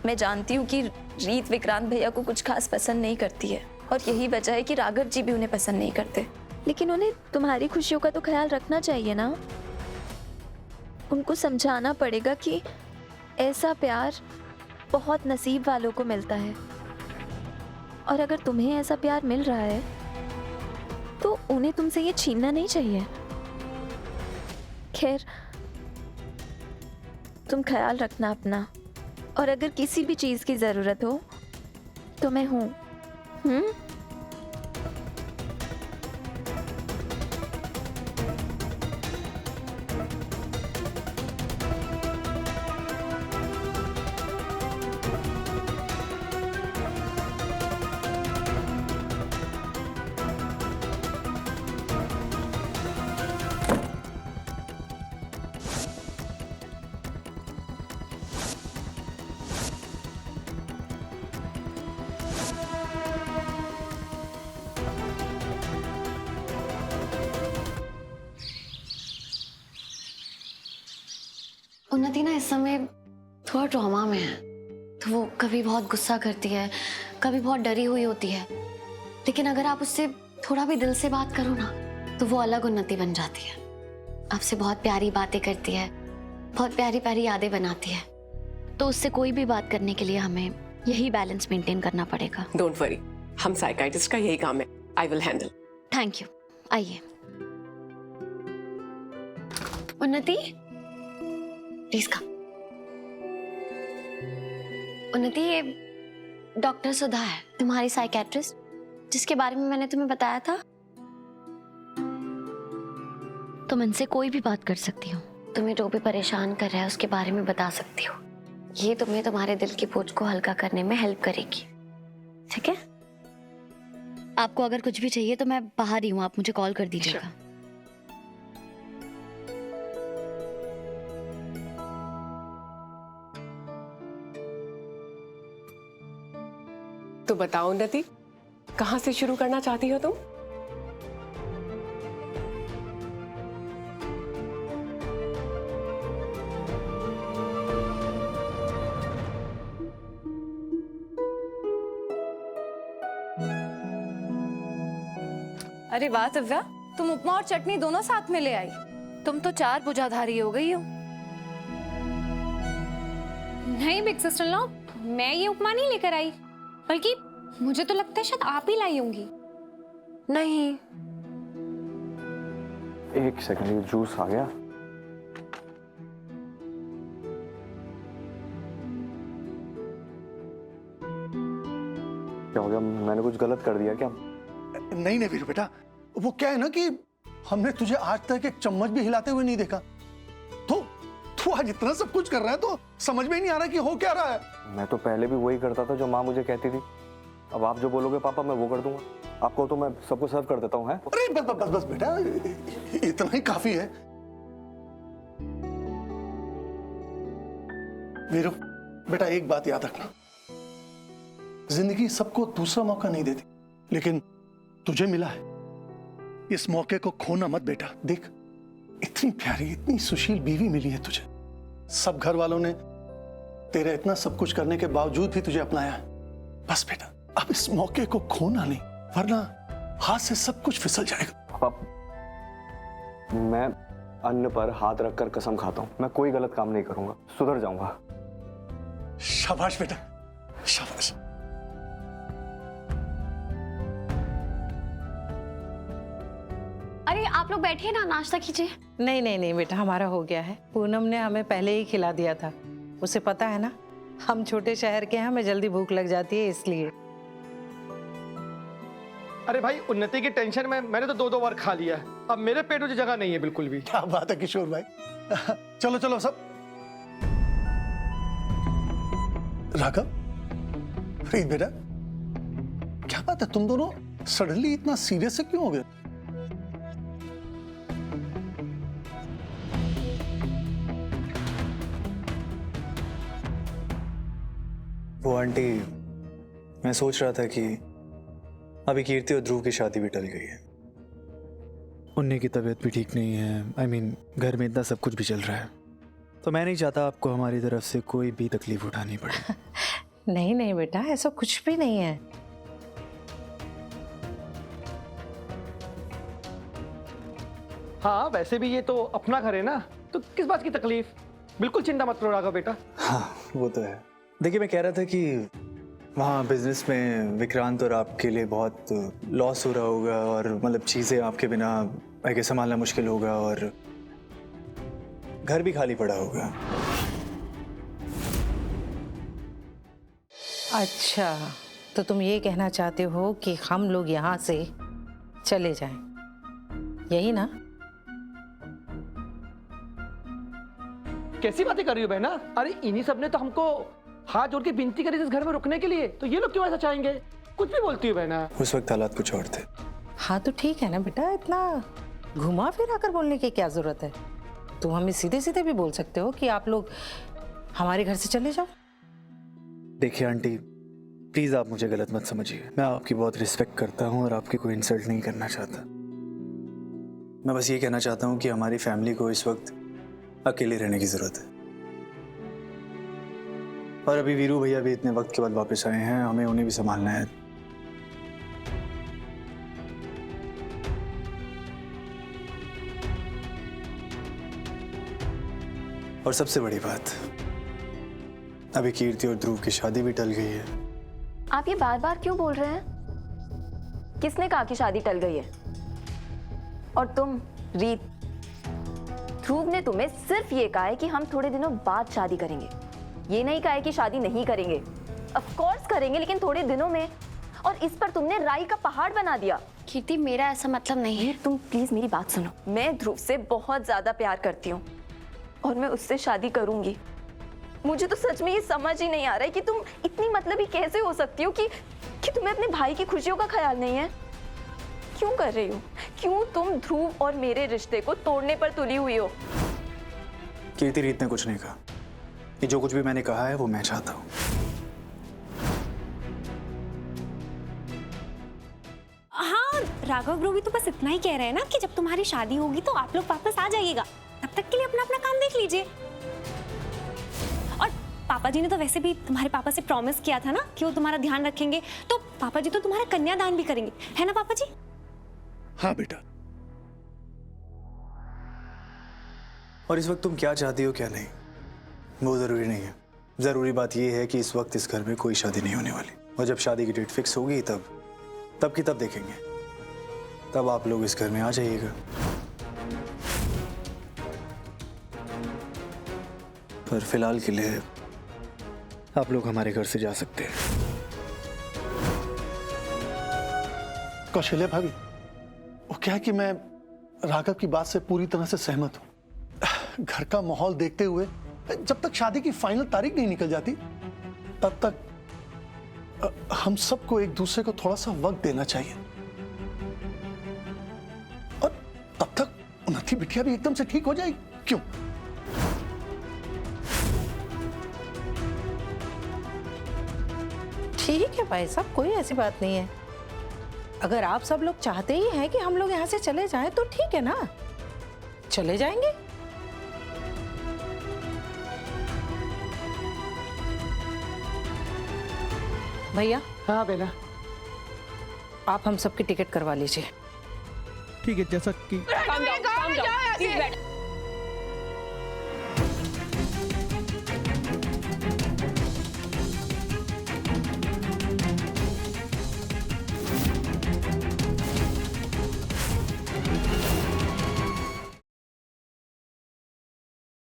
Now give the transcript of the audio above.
मैं जानती हूँ कि रीत विक्रांत भैया को कुछ खास पसंद नहीं करती है और यही वजह है कि राघव जी भी उन्हें पसंद नहीं करते। लेकिन उन्हें तुम्हारी खुशियों का तो ख्याल रखना चाहिए ना। उनको समझाना पड़ेगा कि ऐसा प्यार बहुत नसीब वालों को मिलता है और अगर तुम्हें ऐसा प्यार मिल रहा है तो उन्हें तुमसे ये छीनना नहीं चाहिए। खैर, तुम ख्याल रखना अपना, और अगर किसी भी चीज की जरूरत हो तो मैं हूं। उन्नति ना इस समय थोड़ा ट्रॉमा में है, तो वो कभी बहुत गुस्सा करती है, कभी बहुत डरी हुई होती है। लेकिन अगर आप उससे थोड़ा भी दिल से बात करो ना तो वो अलग उन्नति बन जाती है। आपसे बहुत प्यारी बातें करती है, बहुत प्यारी प्यारी यादें बनाती है। तो उससे कोई भी बात करने के लिए हमें यही बैलेंस मेंटेन करना पड़ेगा। डोंट वरी, हम साइकाइट्रिस्ट का यही काम है। I will handle. Thank you. आइए उन्नति, प्लीज कम। उन्नति, ये डॉक्टर सुधा है, तुम्हारी साइकेट्रिस्ट, जिसके बारे में मैंने तुम्हें बताया था। तुम इनसे कोई भी बात कर सकती हो, तुम्हें जो भी परेशान कर रहा है उसके बारे में बता सकती हो। ये तुम्हें तुम्हारे दिल की बोझ को हल्का करने में हेल्प करेगी, ठीक है? आपको अगर कुछ भी चाहिए तो मैं बाहर ही हूँ, आप मुझे कॉल कर दीजिएगा। तो बताओ उन्नति, कहां से शुरू करना चाहती हो तुम? अरे वाह दिव्या, तुम उपमा और चटनी दोनों साथ में ले आई। तुम तो 4 भुजाधारी हो गई हो। नहीं बिग सिस्टर लॉ, मैं ये उपमा नहीं लेकर आई, बल्कि मुझे तो लगता है शायद आप ही लाई होंगी। नहीं। एक सेकंड, जूस आ गया। क्या हो गया? मैंने कुछ गलत कर दिया क्या? नहीं नहीं वीरू बेटा, वो क्या है ना कि हमने तुझे आज तक एक चम्मच भी हिलाते हुए नहीं देखा। तो तू आज इतना सब कुछ कर रहा है तो समझ में ही नहीं आ रहा कि हो क्या रहा है। मैं तो पहले भी वही करता था जो माँ मुझे कहती थी। अब आप जो बोलोगे पापा मैं वो कर दूंगा। आपको तो मैं सबको सर्व कर देता हूँ। है? अरे बस बस बस बेटा, इतना ही काफी है। वीरू बेटा, एक बात याद रखना, जिंदगी सबको दूसरा मौका नहीं देती, लेकिन तुझे मिला है। इस मौके को खोना मत बेटा। देख, इतनी प्यारी, इतनी सुशील बीवी मिली है तुझे। सब घर वालों ने तेरे इतना सब कुछ करने के बावजूद भी तुझे अपनाया है। बस बेटा, अब इस मौके को खोना नहीं, वरना हाथ से सब कुछ फिसल जाएगा। पापा, मैं अन्न पर हाथ रखकर कसम खाता हूँ, मैं कोई गलत काम नहीं करूंगा, सुधर जाऊंगा। शाबाश बेटा, शाबाश। अरे आप लोग बैठिए ना, नाश्ता कीजिए। नहीं नहीं नहीं बेटा, हमारा हो गया है। पूनम ने हमें पहले ही खिला दिया था। उसे पता है ना, हम छोटे शहर के हैं, हमें जल्दी भूख लग जाती है, इसलिए। अरे भाई, उन्नति की टेंशन में मैंने तो 2-2 बार खा लिया है। अब मेरे पेट में जगह नहीं है बिल्कुल भी। क्या बात है किशोर भाई। चलो चलो सब। राघव, रीत बेटा, क्या बात है, तुम दोनों सडनली इतना सीरियस से क्यों हो गए? वो आंटी, मैं सोच रहा था कि अभी कीर्ति और ध्रुव की शादी भी टल गई है, उन्हीं की तबीयत भी ठीक नहीं है। I mean, घर में इतना सब कुछ भी चल रहा है, तो मैं नहीं चाहता आपको हमारी तरफ से कोई भी तकलीफ उठानी पड़े। नहीं नहीं बेटा, ऐसा कुछ भी नहीं है। हाँ वैसे भी ये तो अपना घर है ना, तो किस बात की तकलीफ। बिल्कुल चिंता मत करो राघव बेटा। हाँ वो तो है। देखिए मैं कह रहा था कि वहाँ बिजनेस में विक्रांत और आपके लिए बहुत लॉस हो रहा होगा, और मतलब चीज़ें आपके बिना आगे संभालना मुश्किल होगा, और घर भी खाली पड़ा होगा। अच्छा, तो तुम ये कहना चाहते हो कि हम लोग यहाँ से चले जाएं, यही ना? कैसी बातें कर रही हो बहना? अरे इन्हीं सब ने तो हमको हाथ जोड़ के विनती करी इस घर में रुकने के लिए, तो ये लोग क्यों ऐसा चाहेंगे? कुछ भी बोलती हो बहना। उस वक्त हालात कुछ और थे। हाँ तो ठीक है ना बेटा, इतना घुमा फिरा कर बोलने की क्या जरूरत है? तुम हमें सीधे सीधे भी बोल सकते हो कि आप लोग हमारे घर से चले जाओ। देखिए आंटी, प्लीज़ आप मुझे गलत मत समझिए। मैं आपकी बहुत रिस्पेक्ट करता हूँ और आपकी कोई इंसल्ट नहीं करना चाहता। मैं बस ये कहना चाहता हूँ कि हमारी फैमिली को इस वक्त अकेले रहने की ज़रूरत है, और अभी वीरू भैया भी इतने वक्त के बाद वापस आए हैं, हमें उन्हें भी संभालना है। और सबसे बड़ी बात, अभी कीर्ति और ध्रुव की शादी भी टल गई है। आप ये बार बार क्यों बोल रहे हैं? किसने कहा कि शादी टल गई है? और तुम रीत, ध्रुव ने तुम्हें सिर्फ ये कहा है कि हम थोड़े दिनों बाद शादी करेंगे, ये नहीं कहा है कि शादी नहीं करेंगे। ऑफ कोर्स करेंगे, लेकिन थोड़े दिनों में। और इस पर तुमने राई का पहाड़ बना दिया। कीर्ति, मेरा ऐसा मतलब नहीं है। तुम प्लीज मेरी बात सुनो। मैं ध्रुव से बहुत ज्यादा प्यार करती हूँ और मैं उससे शादी करूंगी। मुझे तो सच में ये समझ ही नहीं आ रहा है कि तुम इतनी मतलबी कैसे हो सकती हो कि तुम्हें अपने भाई की खुशियों का ख्याल नहीं है। क्यों कर रही हो? क्यों तुम ध्रुव और मेरे रिश्ते को तोड़ने पर तुली हुई हो? कीर्ति, रीत ने कुछ नहीं कहा। ये जो कुछ भी मैंने कहा है वो मैं चाहता हूँ। हाँ राघव ब्रो भी तो बस इतना ही कह रहे हैं ना कि जब तुम्हारी शादी होगी तो आप लोग वापस आ जाइएगा। तब तक के लिए अपना अपना काम देख लीजिए। और पापा जी ने तो वैसे भी तुम्हारे पापा से प्रॉमिस किया था ना कि वो तुम्हारा ध्यान रखेंगे, तो पापा जी तो तुम्हारा कन्यादान भी करेंगे, है ना पापा जी? हाँ बेटा। और इस वक्त तुम क्या चाहती हो क्या नहीं, वो जरूरी नहीं है। जरूरी बात यह है कि इस वक्त इस घर में कोई शादी नहीं होने वाली, और जब शादी की डेट फिक्स होगी तब की तब देखेंगे। तब आप लोग इस घर में आ जाइएगा। पर फिलहाल के लिए आप लोग हमारे घर से जा सकते हैं। कौशल्या भाभी, वो क्या है कि मैं राघव की बात से पूरी तरह से सहमत हूं। घर का माहौल देखते हुए जब तक शादी की फाइनल तारीख नहीं निकल जाती तब तक हम सबको एक दूसरे को थोड़ा सा वक्त देना चाहिए, और तब तक उन्नति बिटिया भी एकदम से ठीक हो जाएगी। क्यों? ठीक है भाई साहब, कोई ऐसी बात नहीं है। अगर आप सब लोग चाहते ही हैं कि हम लोग यहाँ से चले जाएं तो ठीक है ना, चले जाएंगे। भैया। हाँ बेना। आप हम सबकी टिकट करवा लीजिए। ठीक है, जैसा कि Calm down, please बैठ।